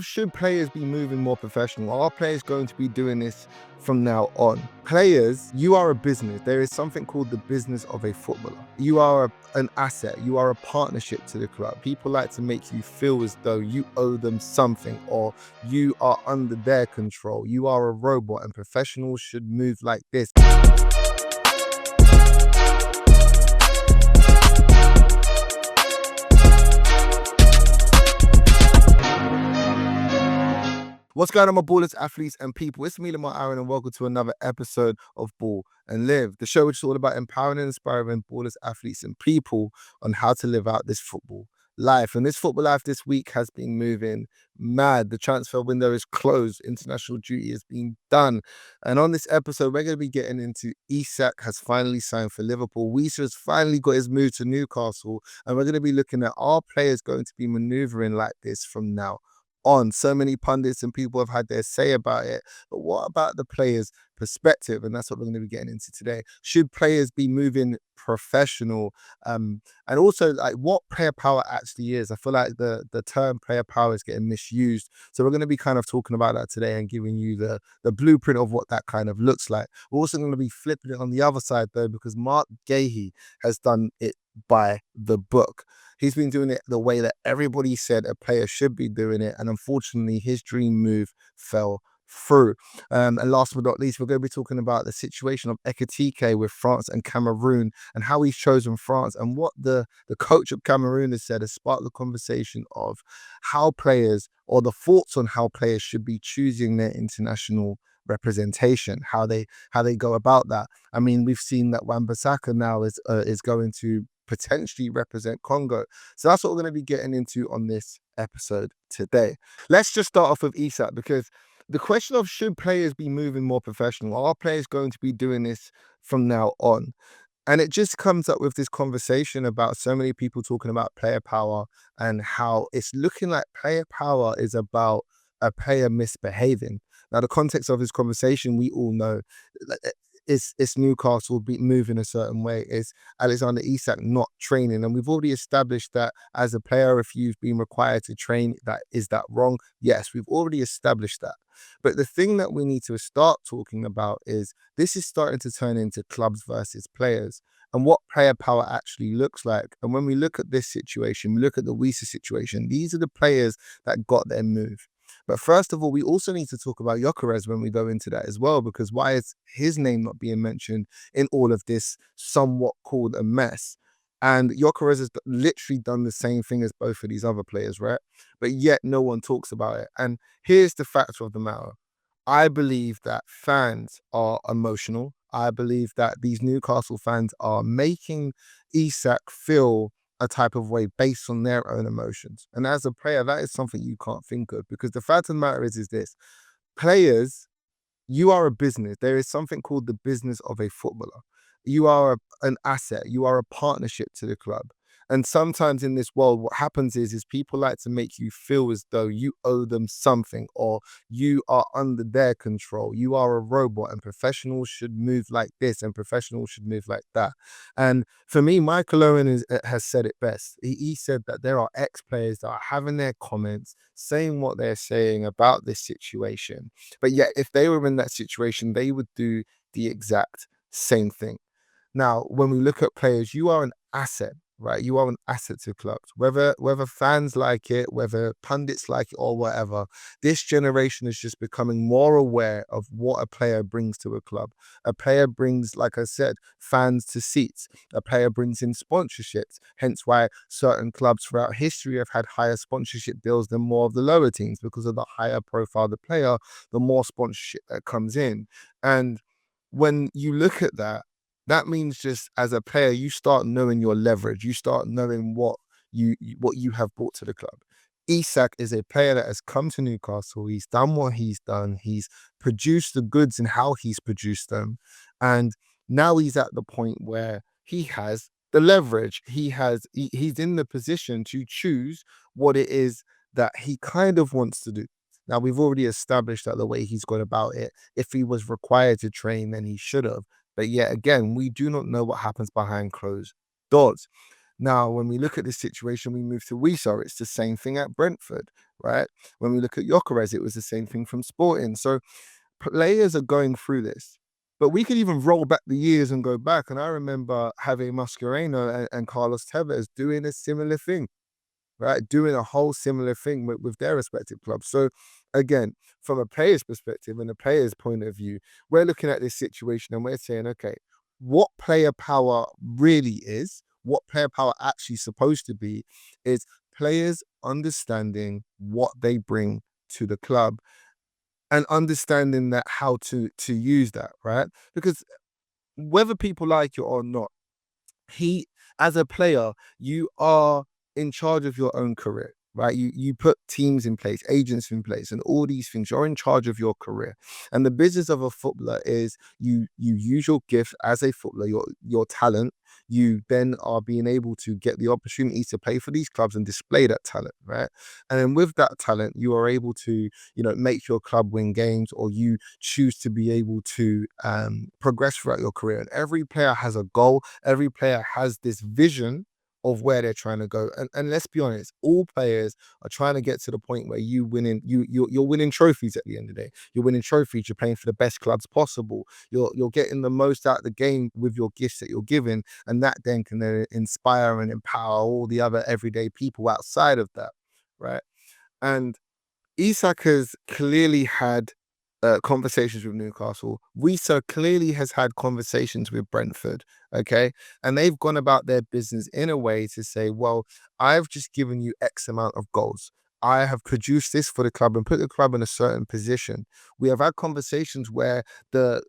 Should players be moving more professional? Are players going to be doing this from now on? Players, you are a business. There is something called the business of a footballer. You are an asset. You are a partnership to the club. People like to make you feel as though you owe them something or you are under their control. You are a robot, and professionals should move like this. What's going on, my ballers, athletes, and people? It's me, Lamar Aaron, and welcome to another episode of Ball and Live, the show which is all about empowering and inspiring ballers, athletes, and people on how to live out this football life. And this football life this week has been moving mad. The transfer window is closed. International duty has been done. And on this episode, we're going to be getting into Isak has finally signed for Liverpool. Wisa has finally got his move to Newcastle. And we're going to be looking at, are players going to be maneuvering like this from now on? So many pundits and people have had their say about it, but what about the players' perspective? And that's what we're going to be getting into today. Should players be moving professional? And also, like, what player power actually is. I feel like the term player power is getting misused, so we're going to be kind of talking about that today and giving you the blueprint of what that kind of looks like. We're also going to be flipping it on the other side, though, because Marc Guehi has done it by the book. He's been doing it the way that everybody said a player should be doing it, and unfortunately his dream move fell through. And last but not least, we're going to be talking about the situation of Ekitike with France and Cameroon and how he's chosen France, and what the coach of Cameroon has said has sparked the conversation of how players, or the thoughts on how players should be choosing their international representation, how they go about that. I mean, we've seen that Wan-Bissaka now is going to potentially represent Congo. So that's what we're going to be getting into on this episode today. Let's just start off with Isak, because the question of should players be moving more professional? Are players going to be doing this from now on? And it just comes up with this conversation about so many people talking about player power and how it's looking like player power is about a player misbehaving. Now, the context of this conversation, we all know, it's Newcastle moving a certain way. It's Alexander Isak not training. And we've already established that as a player, if you've been required to train, is that wrong? Yes, we've already established that. But the thing that we need to start talking about is this is starting to turn into clubs versus players, and what player power actually looks like. And when we look at this situation, we look at the Wisa situation, these are the players that got their move. But first of all, we also need to talk about Gyökeres when we go into that as well, because why is his name not being mentioned in all of this somewhat called a mess? And Gyökeres has literally done the same thing as both of these other players, right? But yet no one talks about it. And here's the fact of the matter. I believe that fans are emotional. I believe that these Newcastle fans are making Isak feel a type of way based on their own emotions. And as a player, that is something you can't think of, because the fact of the matter is this: players, you are a business. There is something called the business of a footballer. You are an asset. You are a partnership to the club. And sometimes in this world, what happens is people like to make you feel as though you owe them something or you are under their control. You are a robot, and professionals should move like this and professionals should move like that. And for me, Michael Owen has said it best. He said that there are ex-players that are having their comments, saying what they're saying about this situation. But yet, if they were in that situation, they would do the exact same thing. Now, when we look at players, you are an asset, right? You are an asset to clubs. Whether fans like it, whether pundits like it, or whatever, this generation is just becoming more aware of what a player brings to a club. A player brings, like I said, fans to seats. A player brings in sponsorships. Hence why certain clubs throughout history have had higher sponsorship deals than more of the lower teams, because of the higher profile the player, the more sponsorship that comes in. And when you look at that, that means just as a player, you start knowing your leverage. You start knowing what you have brought to the club. Isak is a player that has come to Newcastle. He's done what he's done. He's produced the goods and how he's produced them. And now he's at the point where he has the leverage. He's in the position to choose what it is that he kind of wants to do. Now, we've already established that the way he's gone about it, if he was required to train, then he should have. But yet again, we do not know what happens behind closed doors. Now, when we look at this situation, we move to Wisa, it's the same thing at Brentford, right? When we look at Gyökeres, it was the same thing from Sporting. So players are going through this. But we could even roll back the years and go back. And I remember having Mascherano and Carlos Tevez doing a similar thing, right? Doing a whole similar thing with their respective clubs. So again, from a player's perspective and a player's point of view, we're looking at this situation and we're saying, okay, what player power really is, what player power actually supposed to be, is players understanding what they bring to the club and understanding that how to use that, right? Because whether people like it or not, he as a player, you are in charge of your own career, right? You put teams in place, agents in place, and all these things. You're in charge of your career. And the business of a footballer is you use your gift as a footballer, your talent. You then are being able to get the opportunity to play for these clubs and display that talent, right? And then with that talent, you are able to, make your club win games, or you choose to be able to progress throughout your career. And every player has a goal. Every player has this vision of where they're trying to go. And let's be honest, all players are trying to get to the point where you're winning trophies at the end of the day. You're winning trophies, you're playing for the best clubs possible. You're getting the most out of the game with your gifts that you're given. And that then can inspire and empower all the other everyday people outside of that. Right. And Isak has clearly had conversations with Newcastle. Wisa clearly has had conversations with Brentford, okay? And they've gone about their business in a way to say, well, I've just given you X amount of goals. I have produced this for the club and put the club in a certain position. We have had conversations where the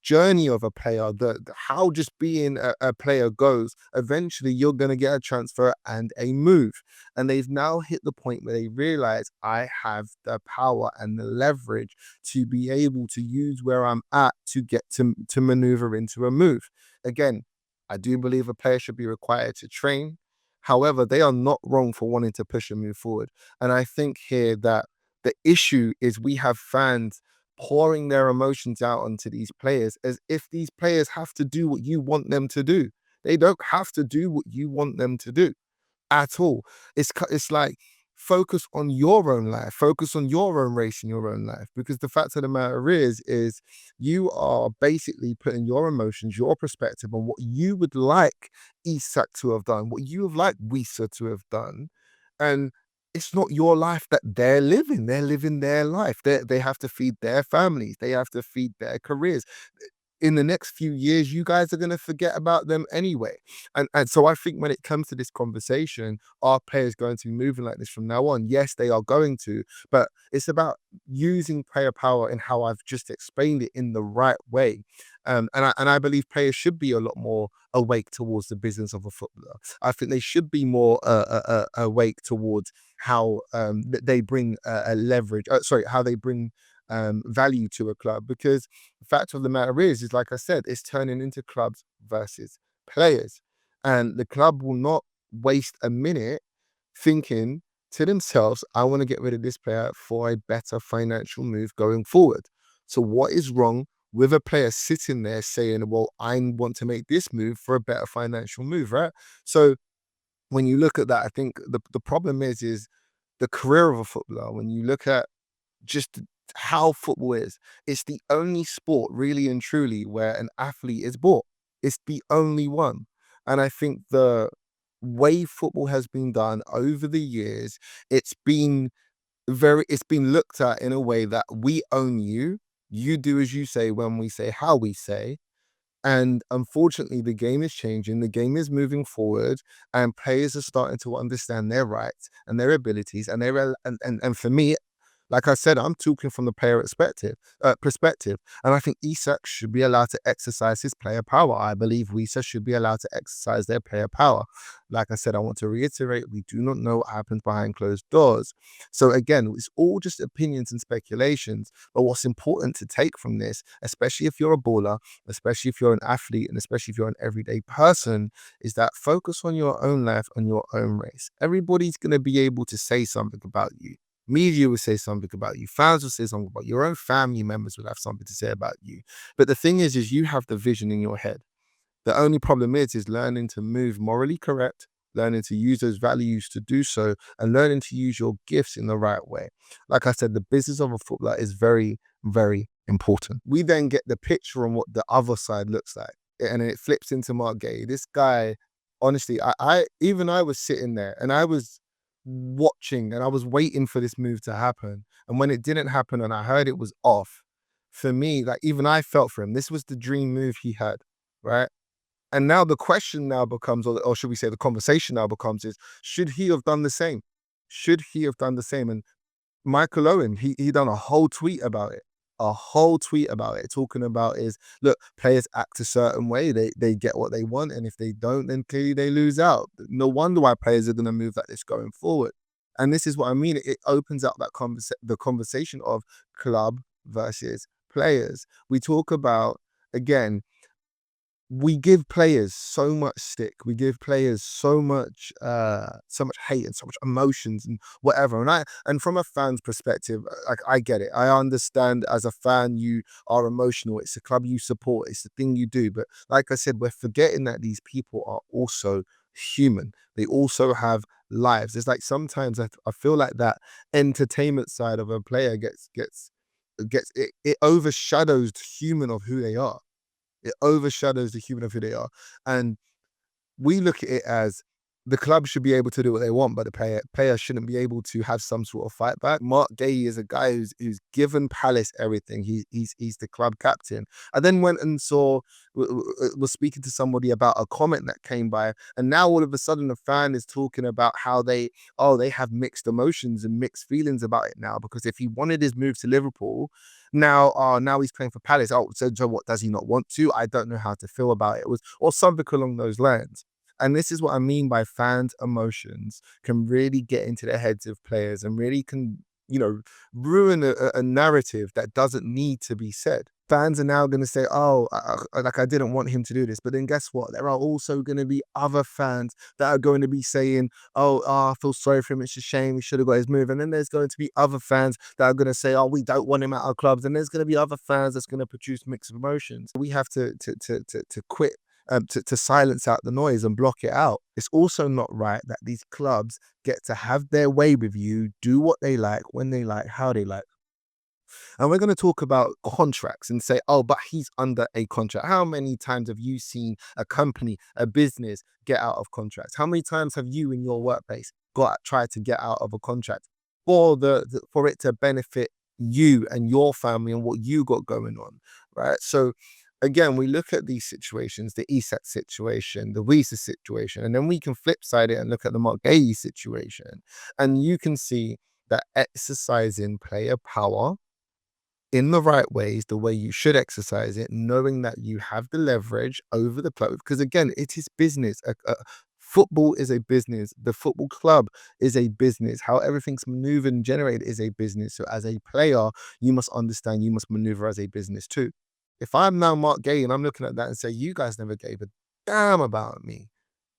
journey of a player, the how just being a player goes, eventually you're going to get a transfer and a move. And they've now hit the point where they realize I have the power and the leverage to be able to use where I'm at to get to maneuver into a move. Again, I do believe a player should be required to train. However, they are not wrong for wanting to push and move forward. And I think here that the issue is we have fans pouring their emotions out onto these players as if these players have to do what you want them to do. They don't have to do what you want them to do at all. It's like focus on your own life, focus on your own race in your own life. Because the fact of the matter is you are basically putting your emotions, your perspective on what you would like Isak to have done, what you would like Wisa to have done, and it's not your life that they're living. They're living their life. They have to feed their families. They have to feed their careers in the next few years, you guys are going to forget about them anyway. And so I think when it comes to this conversation, are players going to be moving like this from now on? Yes, they are going to, but it's about using player power in how I've just explained it in the right way. And I believe players should be a lot more awake towards the business of a footballer. I think they should be more awake towards how they bring a leverage. How they bring value to a club, because the fact of the matter is like I said, it's turning into clubs versus players, and the club will not waste a minute thinking to themselves, I want to get rid of this player for a better financial move going forward. So what is wrong with a player sitting there saying, well, I want to make this move for a better financial move, right? So when you look at that, I think the problem is the career of a footballer. When you look at just how football is. It's the only sport, really and truly, where an athlete is bought. It's the only one. And I think the way football has been done over the years, it's been looked at in a way that we own you. You do as you say when we say how we say. And unfortunately, the game is changing, the game is moving forward, and players are starting to understand their rights and their abilities. And for me, like I said, I'm talking from the player perspective. And I think Isak should be allowed to exercise his player power. I believe Wisa should be allowed to exercise their player power. Like I said, I want to reiterate, we do not know what happens behind closed doors. So again, it's all just opinions and speculations. But what's important to take from this, especially if you're a baller, especially if you're an athlete, and especially if you're an everyday person, is that focus on your own life and your own race. Everybody's going to be able to say something about you. Media will say something about you. Fans will say something about you. Your own family members will have something to say about you. But the thing is you have the vision in your head. The only problem is learning to move morally correct learning to use those values to do so, and learning to use your gifts in the right way. Like I said, the business of a footballer is very, very important. We then get the picture on what the other side looks like, and it flips into Marc Guehi. This guy, honestly, I was sitting there and I was watching and I was waiting for this move to happen. And when it didn't happen and I heard it was off, for me, like even I felt for him. This was the dream move he had, right? And now the question now becomes, or should we say the conversation now becomes is, should he have done the same? Should he have done the same? And Michael Owen, he done a whole tweet about it. A whole tweet about it, talking about is, look, players act a certain way, they get what they want, and if they don't, then clearly they lose out. No wonder why players are going to move like this going forward. And this is what I mean. It opens up that the conversation of club versus players. We talk about, again, we give players so much stick. We give players so much hate and so much emotions and whatever. And from a fan's perspective, I get it. I understand as a fan, you are emotional. It's the club you support. It's the thing you do. But like I said, we're forgetting that these people are also human. They also have lives. It's like sometimes I feel like that entertainment side of a player it overshadows the human of who they are. It overshadows the human of who they are. And we look at it as the club should be able to do what they want, but the player shouldn't be able to have some sort of fight back. Marc Guehi is a guy who's given Palace everything. He's the club captain. I then went and was speaking to somebody about a comment that came by, and now all of a sudden a fan is talking about how they have mixed emotions and mixed feelings about it now, because if he wanted his move to Liverpool, now he's playing for Palace. So what, does he not want to? I don't know how to feel about it. It was or something along those lines. And this is what I mean by fans' emotions can really get into the heads of players and really can, ruin a narrative that doesn't need to be said. Fans are now going to say, I didn't want him to do this. But then guess what? There are also going to be other fans that are going to be saying, I feel sorry for him. It's a shame. He should have got his move. And then there's going to be other fans that are going to say, we don't want him at our clubs. And there's going to be other fans that's going to produce mixed emotions. We have to quit to silence out the noise and block it out. It's also not right that these clubs get to have their way with you, do what they like, when they like, how they like. And we're going to talk about contracts and say, but he's under a contract. How many times have you seen a company, a business get out of contracts? How many times have you in your workplace tried to get out of a contract for it to benefit you and your family and what you got going on, right? So again, we look at these situations, the Isak situation, the Visa situation, and then we can flip side it and look at the Marc Guehi situation. And you can see that exercising player power in the right ways, the way you should exercise it, knowing that you have the leverage over the club. Because again, it is business. Football is a business. The football club is a business. How everything's maneuvered and generated is a business. So as a player, you must understand you must maneuver as a business too. If I'm now Marc Guehi and I'm looking at that and say, you guys never gave a damn about me.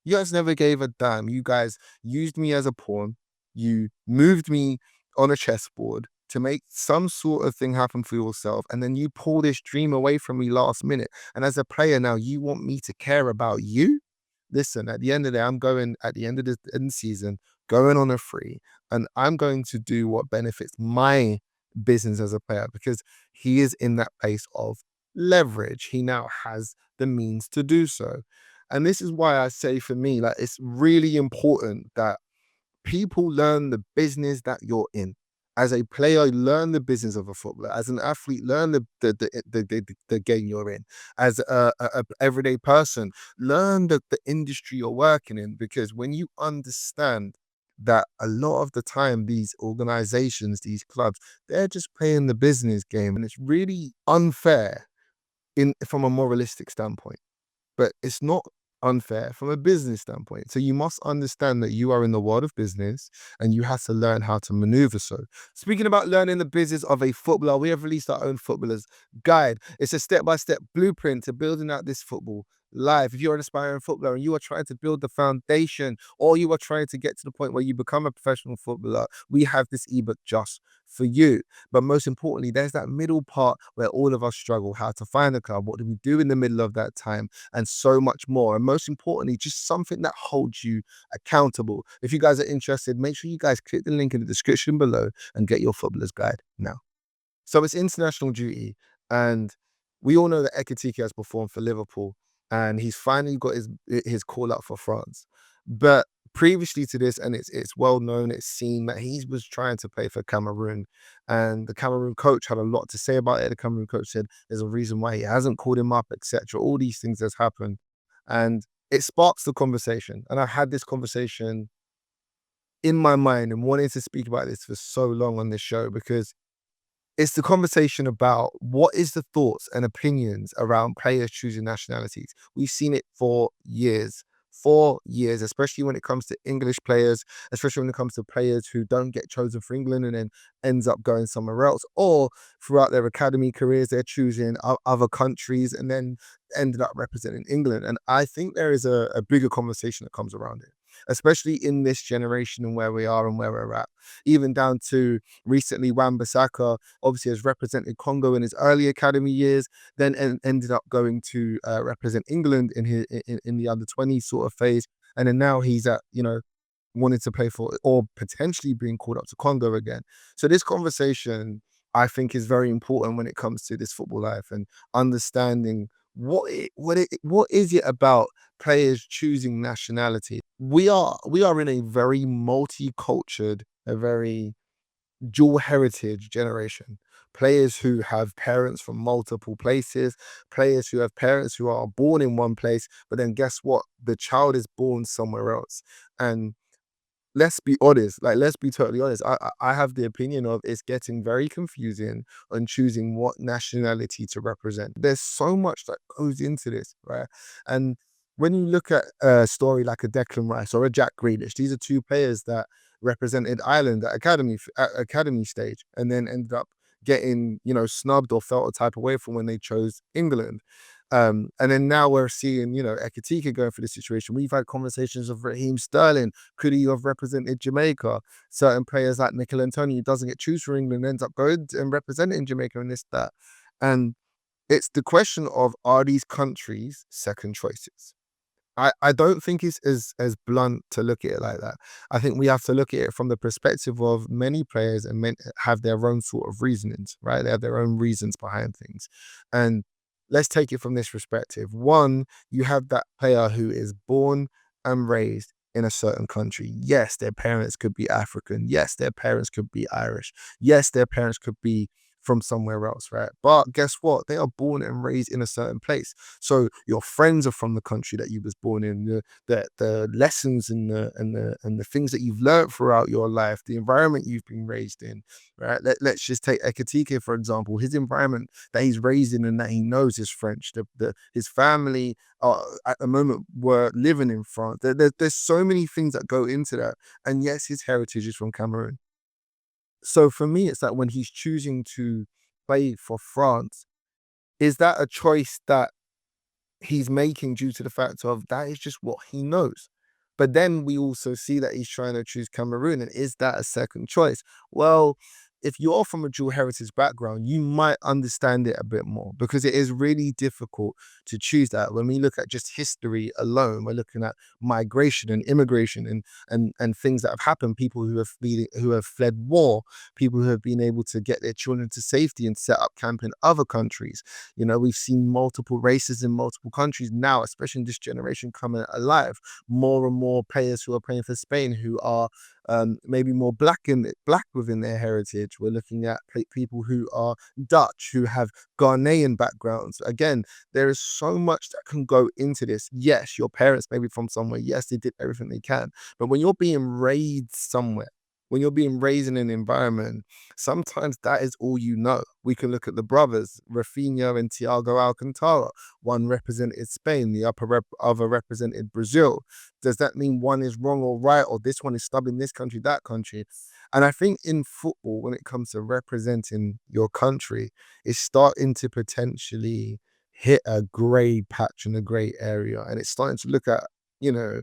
You guys never gave a damn. You guys used me as a pawn. You moved me on a chessboard to make some sort of thing happen for yourself. And then you pull this dream away from me last minute. And as a player now, you want me to care about you? Listen, at the end of the day, I'm going at the end of the season, going on a free, and I'm going to do what benefits my business as a player, because he is in that place of leverage. He now has the means to do so. And this is why I say, for me, like, it's really important that people learn the business that you're in. As a player, learn the business of a footballer. As an athlete, learn the game you're in. As a everyday person, learn the industry you're working in. Because when you understand that a lot of the time, these organizations, these clubs, they're just playing the business game, and it's really unfair from a moralistic standpoint. But it's not unfair from a business standpoint. So you must understand that you are in the world of business and you have to learn how to maneuver. So speaking about learning the business of a footballer, we have released our own footballers guide. It's a step-by-step blueprint to building out this football life, if you're an aspiring footballer and you are trying to build the foundation, or you are trying to get to the point where you become a professional footballer, we have this ebook just for you. But most importantly, there's that middle part where all of us struggle, how to find a club, what do we do in the middle of that time, and so much more. And most importantly, just something that holds you accountable. If you guys are interested, make sure you guys click the link in the description below and get your footballer's guide now. So it's international duty, and we all know that Ekitike has performed for Liverpool, and he's finally got his call up for France. But previously to this, and it's well known, it's seen that he was trying to play for Cameroon, and the Cameroon coach had a lot to say about it. The Cameroon coach said there's a reason why he hasn't called him up, etc. All these things has happened, and it sparks the conversation. And I had this conversation in my mind and wanted to speak about this for so long on this show because it's the conversation about what is the thoughts and opinions around players choosing nationalities. We've seen it for years, especially when it comes to English players, especially when it comes to players who don't get chosen for England and then ends up going somewhere else, or throughout their academy careers, they're choosing other countries and then ended up representing England. And I think there is a bigger conversation that comes around it, especially in this generation and where we are and where we're at. Even down to recently, Wan-Bissaka obviously has represented Congo in his early academy years, then ended up going to represent England in the under 20 sort of phase, and then now he's at wanted to play for or potentially being called up to Congo again. So this conversation, I think, is very important when it comes to this football life and understanding what is it about players choosing nationality. We are in a very multicultural, a very dual heritage generation. Players who have parents from multiple places, players who have parents who are born in one place, but then guess what? The child is born somewhere else. And let's be honest, like let's be totally honest. I have the opinion of it's getting very confusing on choosing what nationality to represent. There's so much that goes into this, right? And when you look at a story like a Declan Rice or a Jack Grealish, these are two players that represented Ireland at academy stage, and then ended up getting snubbed or felt a type of way from when they chose England. And then now we're seeing, Ekitike going through the situation. We've had conversations of Raheem Sterling. Could he have represented Jamaica? Certain players like Mikel Antonio doesn't get choose for England, ends up going and representing Jamaica and this, that. And it's the question of, are these countries second choices? I don't think it's as blunt to look at it like that. I think we have to look at it from the perspective of many players and have their own sort of reasonings, right? They have their own reasons behind things. And let's take it from this perspective. One, you have that player who is born and raised in a certain country. Yes, their parents could be African. Yes, their parents could be Irish. Yes, their parents could be from somewhere else, right? But guess what? They are born and raised in a certain place. So your friends are from the country that you was born in. The lessons and the things that you've learned throughout your life, the environment you've been raised in, right? Let's just take Ekitike, for example. His environment that he's raised in and that he knows is French. His family at the moment were living in France. There's so many things that go into that. And yes, his heritage is from Cameroon. So for me, it's that when he's choosing to play for France, is that a choice that he's making due to the fact of that is just what he knows? But then we also see that he's trying to choose Cameroon, and is that a second choice? Well, if you're from a dual heritage background, you might understand it a bit more because it is really difficult to choose that. When we look at just history alone, we're looking at migration and immigration and things that have happened. People who have fled war, people who have been able to get their children to safety and set up camp in other countries. We've seen multiple races in multiple countries now, especially in this generation coming alive. More and more players who are playing for Spain who are maybe more black within their heritage. We're looking at people who are Dutch, who have Ghanaian backgrounds. Again, there is so much that can go into this. Yes, your parents may be from somewhere. Yes, they did everything they can. But when you're being raised somewhere, when you're being raised in an environment, sometimes that is all you know. We can look at the brothers, Rafinha and Thiago Alcantara. One represented Spain, the other represented Brazil. Does that mean one is wrong or right, or this one is stubbing this country, that country? And I think in football, when it comes to representing your country, it's starting to potentially hit a grey patch and a grey area, and it's starting to look at, you know,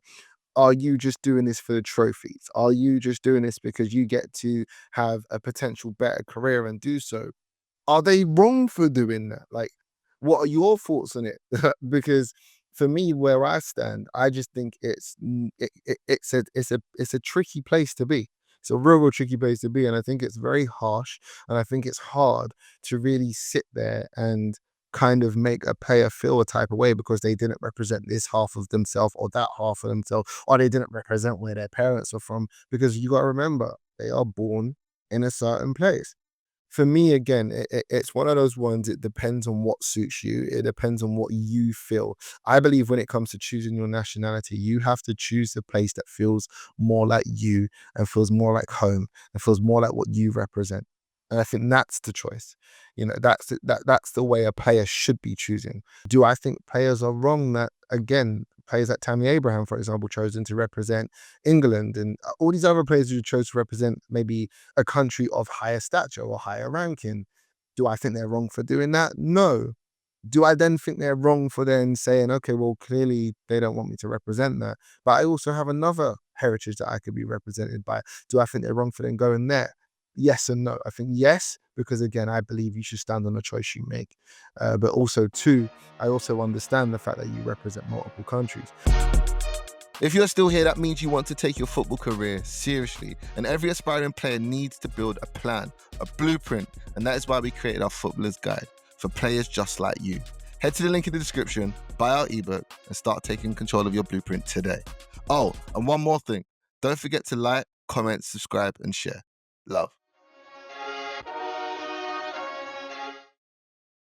are you just doing this for the trophies? Are you just doing this because you get to have a potential better career and do so? Are they wrong for doing that? Like, what are your thoughts on it? Because for me, where I stand, I just think it's a tricky place to be. It's a real tricky place to be, and I think it's very harsh, and I think it's hard to really sit there and kind of make a player feel a type of way because they didn't represent this half of themselves or that half of themselves, or they didn't represent where their parents are from. Because you got to remember, they are born in a certain place. For me, again, it's one of those ones, it depends on what suits you. It depends on what you feel. I believe when it comes to choosing your nationality, you have to choose the place that feels more like you and feels more like home and feels more like what you represent. And I think that's the choice. That's the way a player should be choosing. Do I think players are wrong that, again, players like Tammy Abraham, for example, chosen to represent England, and all these other players who chose to represent maybe a country of higher stature or higher ranking? Do I think they're wrong for doing that? No. Do I then think they're wrong for then saying, okay, well, clearly they don't want me to represent that, but I also have another heritage that I could be represented by? Do I think they're wrong for then going there? Yes and no. I think yes, because again, I believe you should stand on the choice you make. But also, two, I also understand the fact that you represent multiple countries. If you're still here, that means you want to take your football career seriously. And every aspiring player needs to build a plan, a blueprint. And that is why we created our Footballer's Guide for players just like you. Head to the link in the description, buy our ebook, and start taking control of your blueprint today. Oh, and one more thing. Don't forget to like, comment, subscribe, and share. Love.